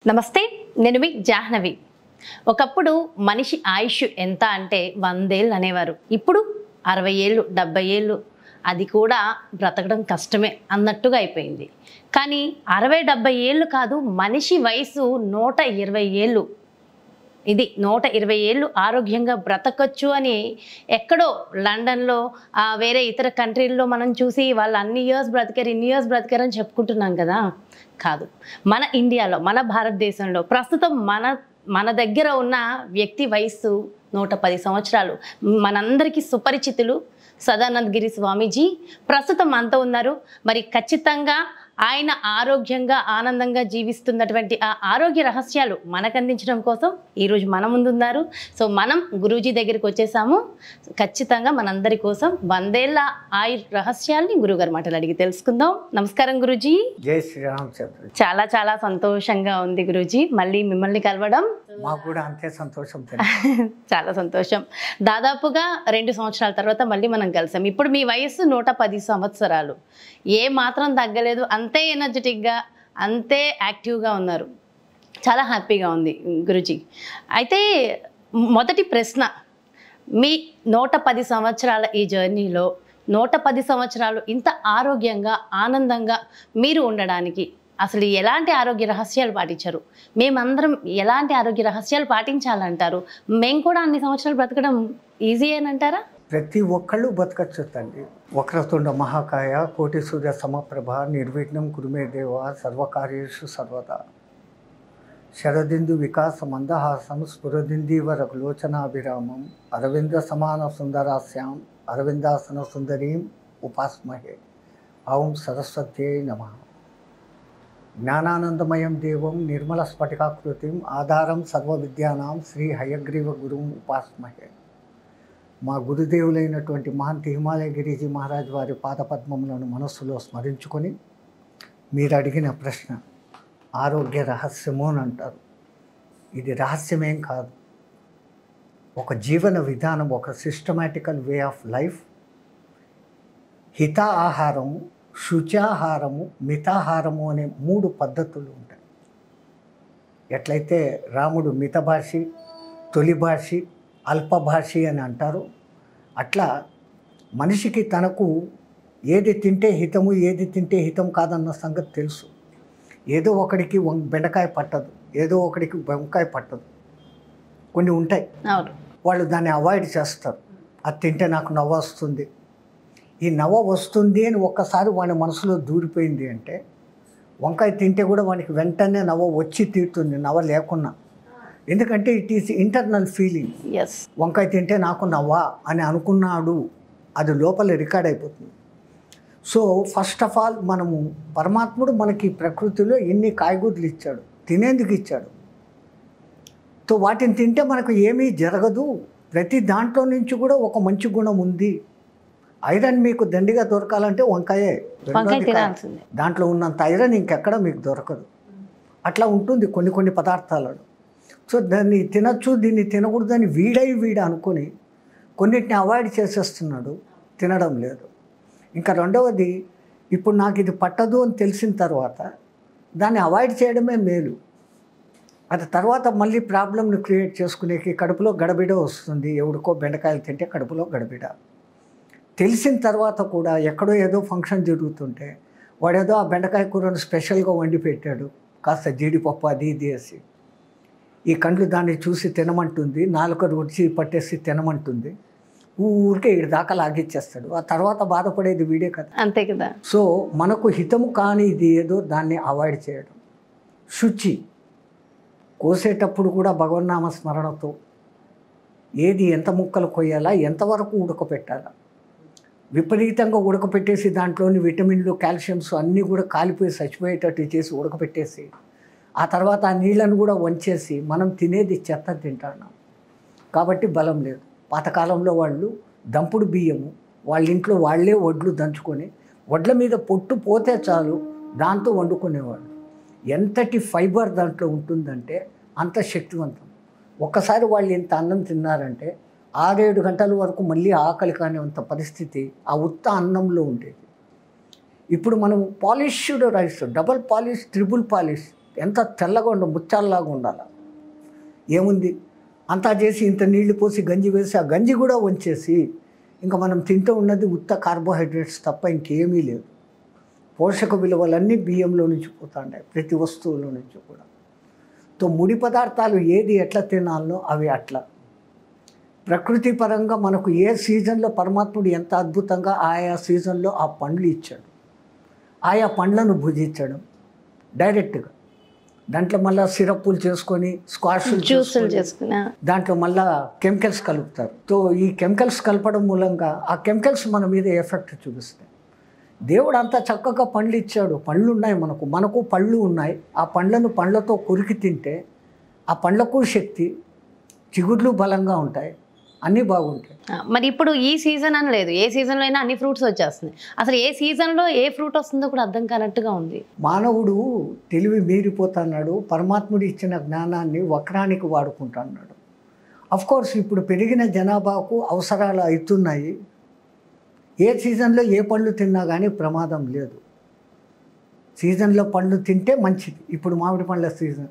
నమస్తే, నేను మీ జాహ్నవి. ఒకప్పుడు మనిషి ఆయుష్ ఎంత అంటే 100 ఏళ్ళు అనేవారు. ఇప్పుడు 60 ఏళ్ళు 70 ఏళ్ళు అది కూడా బ్రతకడం కష్టమే అన్నట్టుగా అయిపోయింది. కానీ 60-70 ఏళ్ళు కాదు, మనిషి వయసు 120 ఏళ్ళు. ఇది 120 ఏళ్ళు ఆరోగ్యంగా బ్రతకొచ్చు అని ఎక్కడో లండన్లో వేరే ఇతర కంట్రీల్లో మనం చూసి వాళ్ళు అన్ని ఇయర్స్ బ్రతికారు, ఇన్ని ఇయర్స్ బ్రతికారు అని చెప్పుకుంటున్నాం కదా. కాదు, మన ఇండియాలో, మన భారతదేశంలో ప్రస్తుతం మన దగ్గర ఉన్న వ్యక్తి వయస్సు 110 సంవత్సరాలు. మనందరికీ సుపరిచితులు సదానంద గిరి స్వామీజీ ప్రస్తుతం మనతో ఉన్నారు. మరి ఖచ్చితంగా ఆయన ఆరోగ్యంగా ఆనందంగా జీవిస్తున్నటువంటి ఆ ఆరోగ్య రహస్యాలు మనకు అందించడం కోసం ఈరోజు మన ముందున్నారు. సో మనం గురూజీ దగ్గరికి వచ్చేసాము. ఖచ్చితంగా మనందరి కోసం 100 ఏళ్ల రహస్యాల్ని గురుగారు మాటలు అడిగి తెలుసుకుందాం. నమస్కారం గురూజీ. జై శ్రీరామ్. చాలా చాలా సంతోషంగా ఉంది గురూజీ మళ్ళీ మిమ్మల్ని కలవడం. మాకు కూడా అంతే సంతోషం. చాలా సంతోషం. దాదాపుగా 2 సంవత్సరాల తర్వాత మళ్ళీ మనం కలిసాం. ఇప్పుడు మీ వయస్సు 110 సంవత్సరాలు. ఏ మాత్రం తగ్గలేదు, అంతే ఎనర్జెటిక్గా, అంతే యాక్టివ్గా ఉన్నారు. చాలా హ్యాపీగా ఉంది గురూజీ. అయితే మొదటి ప్రశ్న, మీ 110 సంవత్సరాల ఈ జర్నీలో 110 సంవత్సరాలు ఇంత ఆరోగ్యంగా ఆనందంగా మీరు ఉండడానికి అసలు ఎలాంటి ఆరోగ్య రహస్యాలు పాటించారు? మేమందరం ఎలాంటి ఆరోగ్య రహస్యాలు పాటించాలంటారు? మేము కూడా అన్ని సంవత్సరాలు బ్రతకడం ఈజీ అని అంటారా? ప్రతి ఒక్కళ్ళు బతకచ్చు తండ్రి. వక్రతుండ మహాకాయ కోటి సూర్య సమప్రభ నిర్విఘ్నం కురుమే దేవ సర్వకార్యేషు సర్వదా శరదిందు వికాస మందహాసం స్ఫురదిందీవ రఘులోచనాభిరామం అరవింద సమాన సుందరాస్యాం అరవిందాసన సుందరీం ఉపాస్మహే. ఓం సరస్వత్యై నమః. జ్ఞానానందమయం దేవం నిర్మల స్ఫటికాకృతిం ఆధారం సర్వ విద్యానాం శ్రీ హయగ్రీవ గురుం ఉపాస్మహే. మా గురుదేవులైనటువంటి మహంతి హిమాలయ గిరిజీ మహారాజ్ వారి పాదపద్మములను మనస్సులో స్మరించుకొని మీరు అడిగిన ప్రశ్న ఆరోగ్య రహస్యము అని అంటారు. ఇది రహస్యమేం కాదు, ఒక జీవన విధానం, ఒక సిస్టమాటికల్ వే ఆఫ్ లైఫ్. హిత ఆహారము, శుచాహారము, మితాహారము అనే 3 పద్ధతులు ఉంటాయి. ఎట్లయితే రాముడు మితభాషి, తొలిభాషి, అల్పభాషి అని అంటారు, అట్లా మనిషికి తనకు ఏది తింటే హితము, ఏది తింటే హితం కాదన్న సంగతి తెలుసు. ఏదో ఒకడికి బెండకాయ పట్టదు, ఏదో ఒకడికి వంకాయ పట్టదు, కొన్ని ఉంటాయి. వాళ్ళు దాన్ని అవాయిడ్ చేస్తారు. అది తింటే నాకు నవ్వు వస్తుంది, ఈ నవ్వు వస్తుంది అని ఒక్కసారి వాడి మనసులో దూరిపోయింది అంటే వంకాయ తింటే కూడా వానికి వెంటనే నవ్వు వచ్చి తీరుతుంది, నవ్వ లేకున్నా. ఎందుకంటే ఇట్ ఈస్ ఇంటర్నల్ ఫీలింగ్. వంకాయ తింటే నాకు నవ్వా అని అనుకున్నాడు, అది లోపల రికార్డ్ అయిపోతుంది. సో ఫస్ట్ ఆఫ్ ఆల్ మనము పరమాత్ముడు మనకి ప్రకృతిలో ఎన్ని కాయగూరలు ఇచ్చాడు, తినేందుకు ఇచ్చాడు. సో వాటిని తింటే మనకు ఏమీ జరగదు. ప్రతి దాంట్లో నుంచి కూడా ఒక మంచి గుణం ఉంది. ఐరన్ మీకు దండిగా దొరకాలంటే వంకాయే, దాంట్లో ఉన్నంత ఐరన్ ఇంకెక్కడ మీకు దొరకదు. అట్లా ఉంటుంది కొన్ని పదార్థాలను. సో దాన్ని తినచ్చు, దీన్ని తినకూడదని వీడ అనుకొని కొన్నిటిని అవాయిడ్ చేసేస్తున్నాడు, తినడం లేదు. ఇంకా రెండవది, ఇప్పుడు నాకు ఇది పట్టదు అని తెలిసిన తర్వాత దాన్ని అవాయిడ్ చేయడమే మేలు. అది తర్వాత మళ్ళీ ప్రాబ్లమ్ని క్రియేట్ చేసుకునేకి కడుపులో గడబిడ వస్తుంది. ఎవడికో బెండకాయలు తింటే కడుపులో గడబిడ. తెలిసిన తర్వాత కూడా ఎక్కడో ఏదో ఫంక్షన్ జరుగుతుంటే వాడేదో ఆ బెండకాయ కూరను స్పెషల్గా వండి పెట్టాడు, కాస్త జీడిపప్పు అది ఇది వేసి. ఈ కండ్లు దాన్ని చూసి తినమంటుంది, నాలుక రుచి పట్టేసి తినమంటుంది, ఊరికే వీడి దాకా లాగిచ్చేస్తాడు. ఆ తర్వాత బాధపడేది వీడే కదా, అంతే కదా. సో మనకు హితము కానీ ఇది ఏదో దాన్ని అవాయిడ్ చేయడం. శుచి, కోసేటప్పుడు కూడా భగవన్నామ స్మరణతో ఏది ఎంత ముక్కలు కొయ్యాలా, ఎంతవరకు ఉడకపెట్టాలా. విపరీతంగా ఉడకపెట్టేసి దాంట్లోని విటమిన్లు, కాల్షియమ్స్ అన్నీ కూడా కాలిపోయి చచ్చిపోయేటట్టు చేసి ఉడకపెట్టేసి ఆ తర్వాత ఆ నీళ్ళను కూడా వంచేసి మనం తినేది చెత్త తింటున్నాం కాబట్టి బలం లేదు. పాతకాలంలో వాళ్ళు దంపుడు బియ్యము వాళ్ళ ఇంట్లో వాళ్ళే వడ్లు దంచుకొని వడ్ల మీద పొట్టు పోతే చాలు దాంతో వండుకునేవాళ్ళు. ఎంతటి ఫైబర్ దాంట్లో ఉంటుందంటే అంత శక్తివంతం. ఒక్కసారి వాళ్ళు ఇంత అన్నం తిన్నారంటే 6-7 గంటల వరకు మళ్ళీ ఆకలి కానివంత పరిస్థితి ఆ ఉత్త అన్నంలో ఉండేది. ఇప్పుడు మనం polished rice, double polish, triple polish ఎంత తెల్లగా ముత్యాలలాగా ఉండాలి. ఏముంది అంతా చేసి ఇంత నీళ్లు పోసి గంజి వేసి ఆ గంజి కూడా వంచేసి ఇంకా మనం తింటూ ఉన్నది ఉత్త కార్బోహైడ్రేట్స్ తప్ప ఇంకేమీ లేదు. పోషక విలువలన్నీ బియ్యంలో నుంచి పోతాయి, ప్రతి వస్తువులో నుంచి కూడా. ముడి పదార్థాలు ఏది ఎట్లా తినాలనో అవి అట్లా. ప్రకృతి పరంగా మనకు ఏ సీజన్లో పరమాత్ముడు ఎంత అద్భుతంగా ఆయా సీజన్లో ఆ పండ్లు ఇచ్చాడు, ఆయా పండ్లను భుజించడం డైరెక్ట్గా. దాంట్లో మళ్ళీ సిరప్పులు చేసుకొని స్క్వాష్లు జ్యూసులు చేసుకుని దాంట్లో మళ్ళీ కెమికల్స్ కలుపుతారు. ఈ కెమికల్స్ కలపడం మూలంగా ఆ కెమికల్స్ మన మీద ఎఫెక్ట్ చూపిస్తాయి. దేవుడు అంత చక్కగా పండ్లు ఇచ్చాడు, పళ్ళు ఉన్నాయి, మనకు పళ్ళు ఉన్నాయి. ఆ పండ్లతో కొరికి తింటే ఆ పండ్లకు శక్తి, చిగుర్లు బలంగా ఉంటాయి, అన్నీ బాగుంటాయి. మరి ఇప్పుడు ఈ సీజన్ అని లేదు, ఏ సీజన్లో అయినా అన్ని ఫ్రూట్స్ వచ్చేస్తున్నాయి. అసలు ఏ సీజన్లో ఏ ఫ్రూట్ వస్తుందో కూడా అర్థం కానట్టుగా ఉంది. మానవుడు తెలివి మీరిపోతున్నాడు, పరమాత్ముడు ఇచ్చిన జ్ఞానాన్ని వక్రానికి వాడుకుంటున్నాడు. అఫ్కోర్స్ ఇప్పుడు పెరిగిన జనాభాకు అవసరాలు అవుతున్నాయి. ఏ సీజన్లో ఏ పళ్ళు తిన్నా కానీ ప్రమాదం లేదు. సీజన్లో పళ్ళు తింటే మంచిది. ఇప్పుడు మామిడి పండ్ల సీజన్,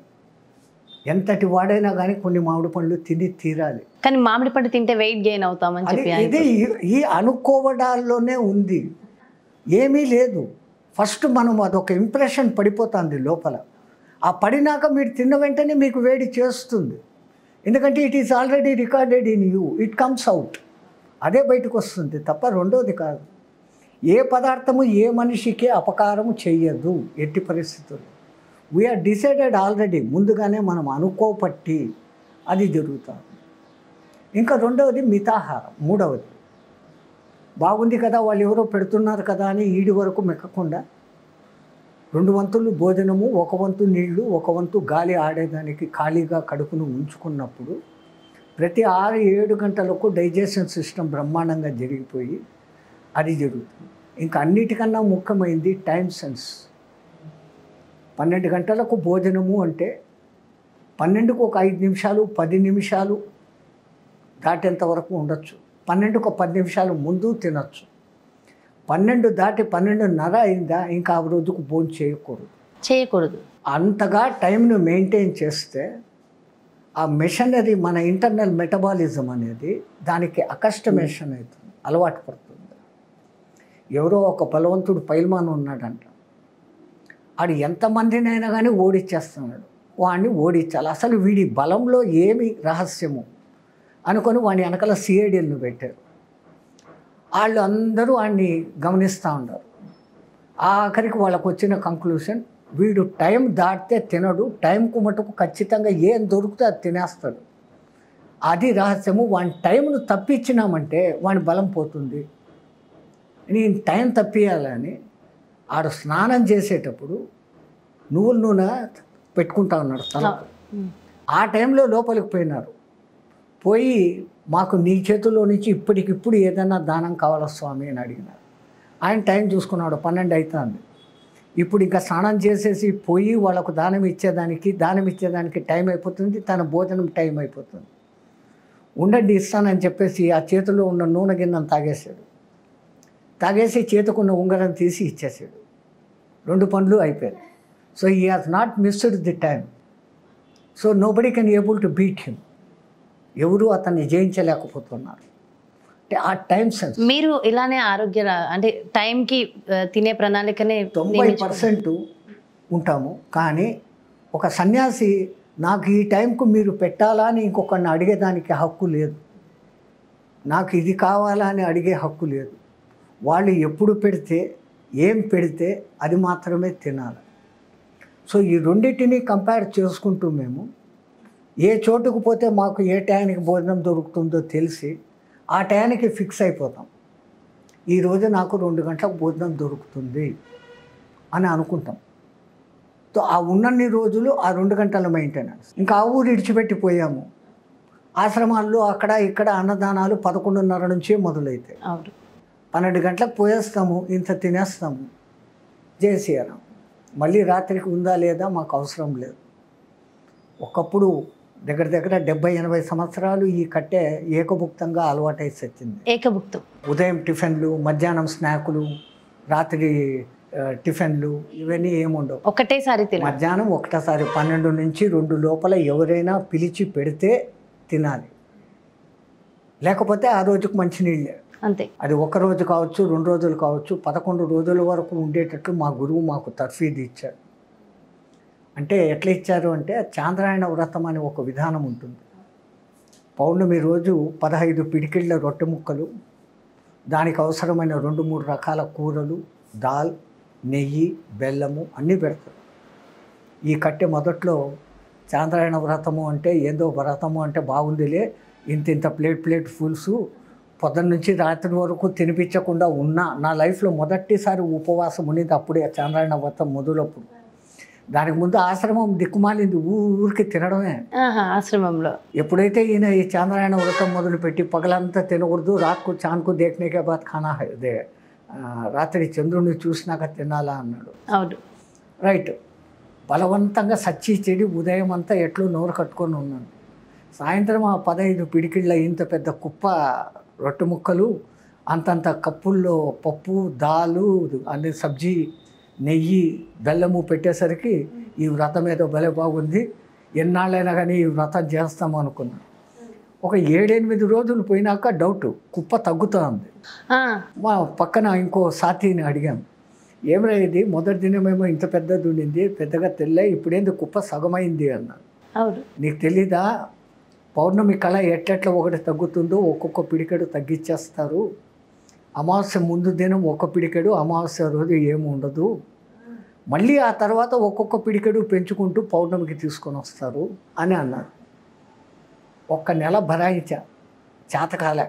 ఎంతటి వాడైనా కానీ కొన్ని మామిడి పండ్లు తిని తీరాలి. కానీ మామిడి పండు తింటే వెయిట్ గెయిన్ అవుతామని చెప్పి ఇది ఈ అనుకోవడాల్లోనే ఉంది, ఏమీ లేదు. ఫస్ట్ మనం అదొక ఇంప్రెషన్ పడిపోతుంది లోపల. ఆ పడినాక మీరు తిన్న వెంటనే మీకు వేడి చేస్తుంది, ఎందుకంటే it is already recorded in you, it comes out, అదే బయటకు వస్తుంది తప్ప రెండోది కాదు. ఏ పదార్థము ఏ మనిషికి అపకారము చెయ్యదు ఎట్టి పరిస్థితుల్లో. వీఆర్ డిసైడెడ్ ఆల్రెడీ, ముందుగానే మనం అనుకోపట్టి అది జరుగుతుంది. ఇంకా రెండవది మితాహారం. మూడవది బాగుంది కదా, వాళ్ళు ఎవరో పెడుతున్నారు కదా అని ఈడి వరకు మెక్కకుండా 2 వంతులు భోజనము, 1 వంతు నీళ్లు, 1 వంతు గాలి ఆడేదానికి ఖాళీగా కడుపును ఉంచుకున్నప్పుడు ప్రతి 6-7 గంటలకు డైజెషన్ సిస్టమ్ బ్రహ్మాండంగా జరిగిపోయి అది జరుగుతుంది. ఇంకా అన్నిటికన్నా ముఖ్యమైనది టైం సెన్స్. 12 గంటలకు భోజనము అంటే 12కు ఒక 5 నిమిషాలు 10 నిమిషాలు దాటేంత వరకు ఉండొచ్చు. 12కు 10 నిమిషాలు ముందు తినొచ్చు. 12 దాటి 12:30 అయిందా ఇంకా ఆ రోజుకు భోజనం చేయకూడదు. అంతగా టైంను మెయింటైన్ చేస్తే ఆ మెషనరీ, మన ఇంటర్నల్ మెటబాలిజం అనేది దానికి అకస్టమేషన్ అవుతుంది, అలవాటు పడుతుంది. ఎవరో ఒక బలవంతుడు పైల్మాన్ ఉన్నాడంట, ఆడు ఎంతమందినైనా కానీ ఓడిచ్చేస్తున్నాడు. వాడిని ఓడించాలి, అసలు వీడి బలంలో ఏమి రహస్యము అనుకొని వాడిని వెనకాల సిఐడిలను పెట్టారు. వాళ్ళు అందరూ వాడిని గమనిస్తూ ఉన్నారు. ఆఖరికి వాళ్ళకు వచ్చిన కంక్లూషన్, వీడు టైం దాటితే తినడు, టైంకు మటుకు ఖచ్చితంగా ఏం దొరికితే అది తినేస్తాడు. అది రహస్యము. వాడి టైంను తప్పించినామంటే వాడి బలం పోతుంది. నేను టైం తప్పియాలని ఆడు స్నానం చేసేటప్పుడు నువ్వుల నూనె పెట్టుకుంటా ఉన్నాడు తల. ఆ టైంలో లోపలికి పోయినారు. పోయి మాకు నీ చేతుల్లో నుంచి ఇప్పటికిప్పుడు ఏదైనా దానం కావాలా స్వామి అని అడిగినారు. ఆయన టైం చూసుకున్నాడు, 12 అవుతుంది. ఇప్పుడు ఇంకా స్నానం చేసేసి పోయి వాళ్ళకు దానం ఇచ్చేదానికి టైం అయిపోతుంది, తన భోజనం టైం అయిపోతుంది. ఉండండి ఇస్తానని చెప్పేసి ఆ చేతిలో ఉన్న నూనె గిన్నెను తాగేసి చేతుకున్న ఉంగరం తీసి ఇచ్చేసాడు. 2 పనులు అయిపోయాయి. So he has not missed the time. So nobody can able to beat him. ఎవరు అతన్ని జయించలేకపోతున్నారు. అంటే ఆ టైం సెన్స్. మీరు ఇలానే అంటే టైంకి తినే ప్రణాళికనే 90% ఉంటాము. కానీ ఒక సన్యాసి నాకు ఈ టైంకు మీరు పెట్టాలా అని ఇంకొకరిని అడిగేదానికి హక్కు లేదు, నాకు ఇది కావాలా అని అడిగే హక్కు లేదు. వాళ్ళు ఎప్పుడు పెడితే ఏం పెడితే అది మాత్రమే తినాలి. సో ఈ రెండింటినీ కంపేర్ చేసుకుంటూ మేము ఏ చోటుకు పోతే మాకు ఏ టైంకి భోజనం దొరుకుతుందో తెలిసి ఆ టైంకి ఫిక్స్ అయిపోతాం. ఈరోజు నాకు 2 గంటలకు భోజనం దొరుకుతుంది అని అనుకుంటాం. సో ఆ ఉన్నన్ని రోజులు ఆ 2 గంటల మెయింటెనెన్స్. ఇంకా ఆ ఊరు ఇడిచిపెట్టిపోయాము. ఆశ్రమాల్లో అక్కడ ఇక్కడ అన్నదానాలు 11:30 నుంచే మొదలవుతాయి. 12 గంటలకు పోయేస్తాము, ఇంత తినేస్తాము, చేసేయాలి. మళ్ళీ రాత్రికి ఉందా లేదా మాకు అవసరం లేదు. ఒకప్పుడు దగ్గర 70-80 సంవత్సరాలు ఈ కట్టె ఏకభుక్తంగా అలవాటై వచ్చింది. ఏకభుక్తం. ఉదయం టిఫిన్లు, మధ్యాహ్నం స్నాకులు, రాత్రి టిఫిన్లు ఇవన్నీ ఏముండవు. ఒకటేసారి తిన మధ్యాహ్నం ఒకటేసారి 12 నుంచి 2 లోపల ఎవరైనా పిలిచి పెడితే తినాలి, లేకపోతే ఆ రోజుకు మంచినీళ్ళే. అంతే. అది ఒక రోజు కావచ్చు, 2 రోజులు కావచ్చు, 11 రోజుల వరకు ఉండేటట్లు మా గురువు మాకు తర్ఫీదు ఇచ్చాడు. అంటే ఎట్లా ఇచ్చారు అంటే, చాంద్రాయణ వ్రతం అనే ఒక విధానం ఉంటుంది. పౌర్ణమి రోజు 15 పిడికిళ్ళ రొట్టె ముక్కలు, దానికి అవసరమైన 2-3 రకాల కూరలు, దాల్, నెయ్యి, బెల్లము అన్నీ పెడతారు. ఈ కట్టె మొదట్లో చాంద్రాయణ వ్రతము అంటే ఏందో వ్రతము అంటే బాగుందిలే, ఇంత ప్లేట్ ఫుల్స్ పొద్దున్న నుంచి రాత్రి వరకు తినిపించకుండా ఉన్నా. నా లైఫ్లో మొదటిసారి ఉపవాసం ఉండేది అప్పుడే, చాంద్రాయణ వ్రతం మొదలప్పుడు. దానికి ముందు ఆశ్రమం దిక్కుమాలింది, ఊరికి తినడమే ఆశ్రమంలో. ఎప్పుడైతే ఈయన ఈ చాంద్రాయణ వ్రతం మొదలుపెట్టి పగలంతా తినకూడదు, రాత్కు చాన్కు దేఖనేకే బాద్ ఖానా హై, రాత్రి చంద్రుడిని చూసినాక తినాలా అన్నాడు. అవును, రైట్. బలవంతంగా సచ్చి చెడి ఉదయం అంతా ఎట్లు నోరు కట్టుకొని ఉన్నాను. సాయంత్రం ఆ 15 పిడికిళ్ళ ఇంత పెద్ద కుప్ప రొట్టె ముక్కలు, అంతంత కప్పుల్లో పప్పు, దాలు, అన్ని సబ్జీ, నెయ్యి, బెల్లము పెట్టేసరికి ఈ వ్రతం ఏదో భలే బాగుంది, ఎన్నాళ్ళైనా కానీ ఈ వ్రతం చేస్తాము అనుకున్నాను. ఒక 7-8 రోజులు పోయినాక డౌట్, కుప్ప తగ్గుతుంది. మా పక్కన ఇంకో సాథీని అడిగాం, ఏమైనా ఇది మొదటి దినమేమో ఇంత పెద్దది ఉండింది, పెద్దగా తెల్లే, ఇప్పుడేంది కుప్ప సగమైంది అన్నాను. అవును, నీకు తెలీదా, పౌర్ణమి కళ ఎట్లెట్లా ఒకటి తగ్గుతుందో ఒక్కొక్క పిడికెడు తగ్గించేస్తారు. అమావాస్య ముందు దినం ఒక పిడికెడు, అమావాస్య రోజు ఏమి ఉండదు, మళ్ళీ ఆ తర్వాత ఒక్కొక్క పిడికెడు పెంచుకుంటూ పౌర్ణమికి తీసుకొని వస్తారు అని అన్నారు. 1 నెల భరాయించా, చేతకాలే.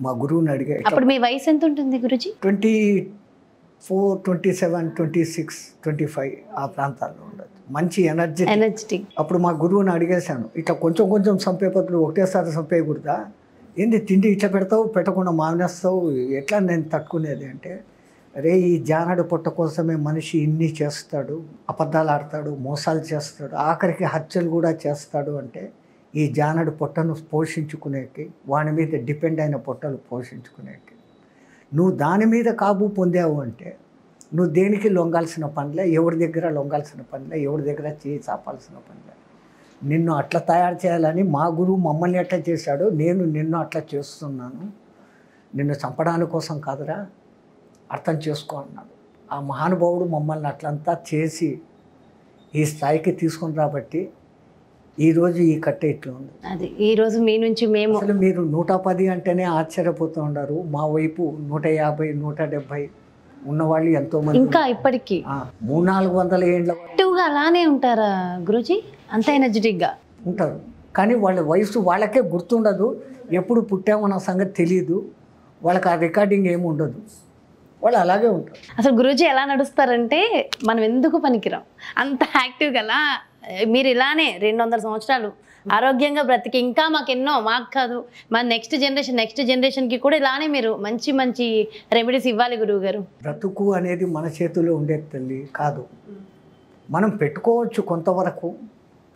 మా గురువుని అడిగా. అప్పుడు మీ వయసు ఎంత ఉంటుంది గురుజీ? 24, 27, 26, 25 ఆ ప్రాంతాల్లో ఉండదు. మంచి ఎనర్జెటిక్. అప్పుడు మా గురువుని అడిగేశాను, ఇట్లా కొంచెం కొంచెం చంపేపట్లు ఒకటేసారి చంపేయకూడదా, ఏంది తిండి ఇట్లా పెడతావు, పెట్టకుండా మానేస్తావు, ఎట్లా నేను తట్టుకునేది అంటే, అరే ఈ జానడు పొట్ట కోసమే మనిషి ఇన్ని చేస్తాడు, అబద్ధాలు ఆడతాడు, మోసాలు చేస్తాడు, ఆఖరికి హత్యలు కూడా చేస్తాడు. అంటే ఈ జానడు పొట్టను పోషించుకునేకి, వాని మీద డిపెండ్ అయిన పొట్టలు పోషించుకునేకి, నువ్వు దాని మీద కాబు పొందావు అంటే నువ్వు దేనికి లొంగాల్సిన పనిలే, ఎవరి దగ్గర లొంగాల్సిన పనిలే, ఎవరి దగ్గర చేయి చాపాల్సిన పనిలే. నిన్ను అట్లా తయారు చేయాలని మా గురువు మమ్మల్ని ఎట్లా చేశాడో నేను నిన్ను అట్లా చేస్తున్నాను, నిన్ను చంపడానికి కోసం కాదురా, అర్థం చేసుకో అన్నాడు. ఆ మహానుభావుడు మమ్మల్ని అట్లంతా చేసి ఈ స్థాయికి తీసుకుని రాబట్టి ఈరోజు ఈ కట్టె ఇట్లా ఉంది. అది ఈరోజు మీ నుంచి మేము అసలు మీరు 110 అంటేనే ఆశ్చర్యపోతూ ఉన్నారు. మా వైపు 150, 170 ఉన్నవాళ్ళు ఎంతోమంది, ఇంకా ఇప్పటికీ 300-400 ఏండ్ల యాక్టివ్గా అలానే ఉంటారా గురుజీ? అంత ఎనర్జెటిక్గా ఉంటారు. కానీ వాళ్ళ వయసు వాళ్ళకే గుర్తుండదు, ఎప్పుడు పుట్టామన్న సంగతి తెలియదు, వాళ్ళకి ఆ రికార్డింగ్ ఏమి ఉండదు, వాళ్ళు అలాగే ఉంటారు. అసలు గురూజీ ఎలా నడుస్తారంటే మనం ఎందుకు పనికిరాం, అంత యాక్టివ్గా అలా మీరు ఇలానే 200 సంవత్సరాలు ఆరోగ్యంగా బ్రతికి ఇంకా మాకు కాదు మన నెక్స్ట్ జనరేషన్కి కూడా ఇలానే మీరు మంచి మంచి రెమెడీస్ ఇవ్వాలి గురువు గారు. బ్రతుకు అనేది మన చేతిలో ఉండేది తల్లి కాదు, మనం పెట్టుకోవచ్చు కొంతవరకు,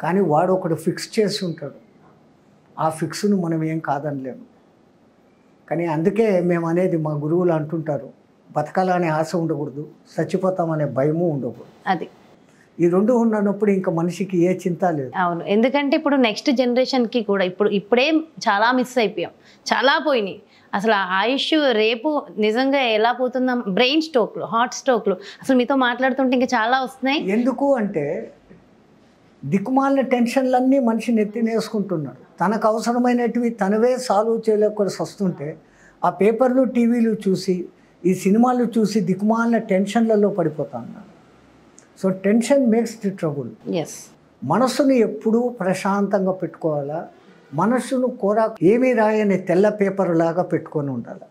కానీ వాడు ఒకడు ఫిక్స్ చేసి ఉంటాడు, ఆ ఫిక్స్ను మనం ఏం కాదనలేము. కానీ అందుకే మేము అనేది, మా గురువులు అంటుంటారు, బతకాలనే ఆశ ఉండకూడదు, చచ్చిపోతామనే భయము ఉండకూడదు. అది ఈ 2 ఉన్నప్పుడు ఇంకా మనిషికి ఏ చింత లేదు. అవును, ఎందుకంటే ఇప్పుడు నెక్స్ట్ జనరేషన్కి కూడా ఇప్పుడే చాలా మిస్ అయిపోయాం, చాలా పోయినాయి. అసలు ఆయుష్ రేపు నిజంగా ఎలా పోతుందా, బ్రెయిన్ స్ట్రోక్లు, హార్ట్ స్ట్రోక్లు, అసలు మీతో మాట్లాడుతుంటే ఇంకా చాలా వస్తున్నాయి. ఎందుకు అంటే దిక్కుమాలిన టెన్షన్లన్నీ మనిషిని ఎత్తినేసుకుంటున్నాడు, తనకు అవసరమైనటివి తనవే సాల్వ్ చేయలేకపోతే వస్తుంటే ఆ పేపర్లు టీవీలు చూసి ఈ సినిమాలు చూసి దిక్కుమాలిన టెన్షన్లలో పడిపోతా ఉన్నాడు. So tension makes the trouble. మనస్సును ఎప్పుడూ ప్రశాంతంగా పెట్టుకోవాలా, మనస్సును ఏమీ రాయని తెల్ల పేపర్ లాగా పెట్టుకొని ఉండాలి.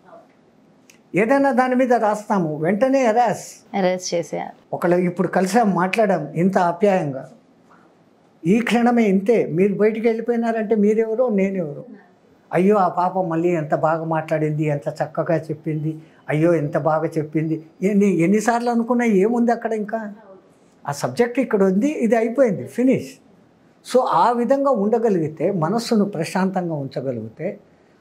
ఏదైనా దాని మీద రాస్తాము వెంటనే ఎరాస్ చేసేయాలి. ఒకళ్ళు ఇప్పుడు కలిసాం, మాట్లాడాం ఇంత ఆప్యాయంగా, ఈ క్షణమే ఇంతే, మీరు బయటికి వెళ్ళిపోయినారంటే మీరెవరో నేనెవరో, అయ్యో ఆ పాప మళ్ళీ ఎంత బాగా మాట్లాడింది, ఎంత చక్కగా చెప్పింది, అయ్యో ఎంత బాగా చెప్పింది, ఎన్నిసార్లు అనుకున్నా ఏముంది అక్కడ, ఇంకా ఆ సబ్జెక్ట్ ఇక్కడ ఉంది, ఇది అయిపోయింది, ఫినిష్. సో ఆ విధంగా ఉండగలిగితే, మనస్సును ప్రశాంతంగా ఉంచగలిగితే,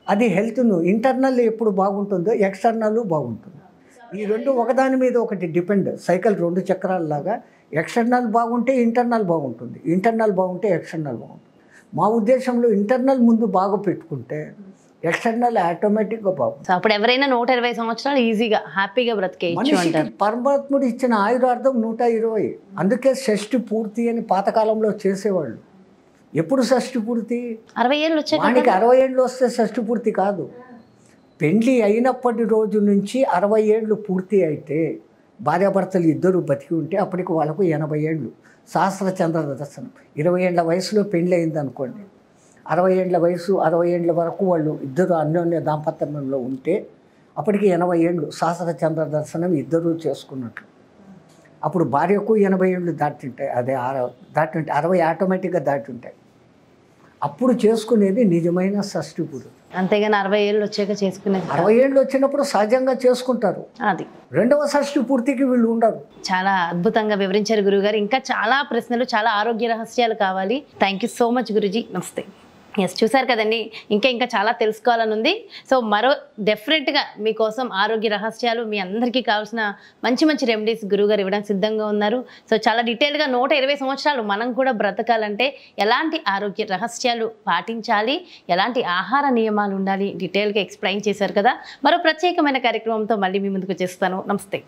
అది హెల్త్ను ఇంటర్నల్ ఎప్పుడు బాగుంటుందో ఎక్స్టర్నల్ బాగుంటుంది. ఈ రెండు ఒకదాని మీద ఒకటి డిపెండ్. సైకిల్ 2 చక్రాలలాగా ఎక్స్టర్నల్ బాగుంటే ఇంటర్నల్ బాగుంటుంది, ఇంటర్నల్ బాగుంటే ఎక్స్టర్నల్ బాగుంటుంది. మా ఉద్దేశంలో ఇంటర్నల్ ముందు బాగా పెట్టుకుంటే ఎక్స్టర్నల్ ఆటోమేటిక్గా బాగుంటుంది. సో అప్పుడు ఎవరైనా 120 సంవత్సరాలు ఈజీగా హ్యాపీగా బ్రతికేయచ్చు మనిషికి అంటారు. పరమాత్ముడు ఇచ్చిన ఆయురార్థం 120. అందుకే షష్ఠి పూర్తి అని పాతకాలంలో చేసేవాళ్ళు. ఎప్పుడు షష్ఠి పూర్తి? 60 ఏళ్ళు వచ్చాక వానికి 60 ఏళ్ళు వస్తే షష్ఠి పూర్తి కాదు. పెండ్లి అయినప్పటి రోజు నుంచి 60 ఏళ్ళు పూర్తి అయితే, భార్యాభర్తలు ఇద్దరు బతికి ఉంటే అప్పటికి వాళ్ళకు 80 ఏళ్ళు. సహస్ర చంద్ర దర్శనం. 20 ఏళ్ళ వయసులో పెండ్లి అయింది అనుకోండి, 60 ఏళ్ళ వయసు, 60 ఏళ్ళ వరకు వాళ్ళు ఇద్దరు అన్యోన్య దాంపత్యంలో ఉంటే అప్పటికి 80 ఏళ్ళు సహస్ర చంద్ర దర్శనం ఇద్దరూ చేసుకున్నట్లు. అప్పుడు భార్యకు 80 ఏళ్ళు దాటింటాయి, అదే 60 ఆటోమేటిక్గా దాటి ఉంటాయి. అప్పుడు చేసుకునేది నిజమైన షష్ఠి పూర్తి. అంతేగాని 60 ఏళ్ళు వచ్చాక చేసుకునేది 60 ఏళ్ళు వచ్చినప్పుడు సహజంగా చేసుకుంటారు. అది రెండవ షష్ఠి పూర్తికి వీళ్ళు ఉండరు. చాలా అద్భుతంగా వివరించారు గురుగారు. ఇంకా చాలా ప్రశ్నలు, చాలా ఆరోగ్య రహస్యాలు కావాలి. Thank you so much Guruji. నమస్తే. ఎస్, చూసారు కదండి, ఇంకా చాలా తెలుసుకోవాలని ఉంది. సో మరో డెఫినెట్గా మీకోసం ఆరోగ్య రహస్యాలు, మీ అందరికీ కావాల్సిన మంచి రెమెడీస్ గురువుగారు ఇవ్వడానికి సిద్ధంగా ఉన్నారు. సో చాలా డీటెయిల్గా 120 సంవత్సరాలు మనం కూడా బ్రతకాలంటే ఎలాంటి ఆరోగ్య రహస్యాలు పాటించాలి, ఎలాంటి ఆహార నియమాలు ఉండాలి, డీటెయిల్గా ఎక్స్ప్లెయిన్ చేశారు కదా. మరో ప్రత్యేకమైన కార్యక్రమంతో మళ్ళీ మీ ముందుకు వచ్చేస్తాను. నమస్తే.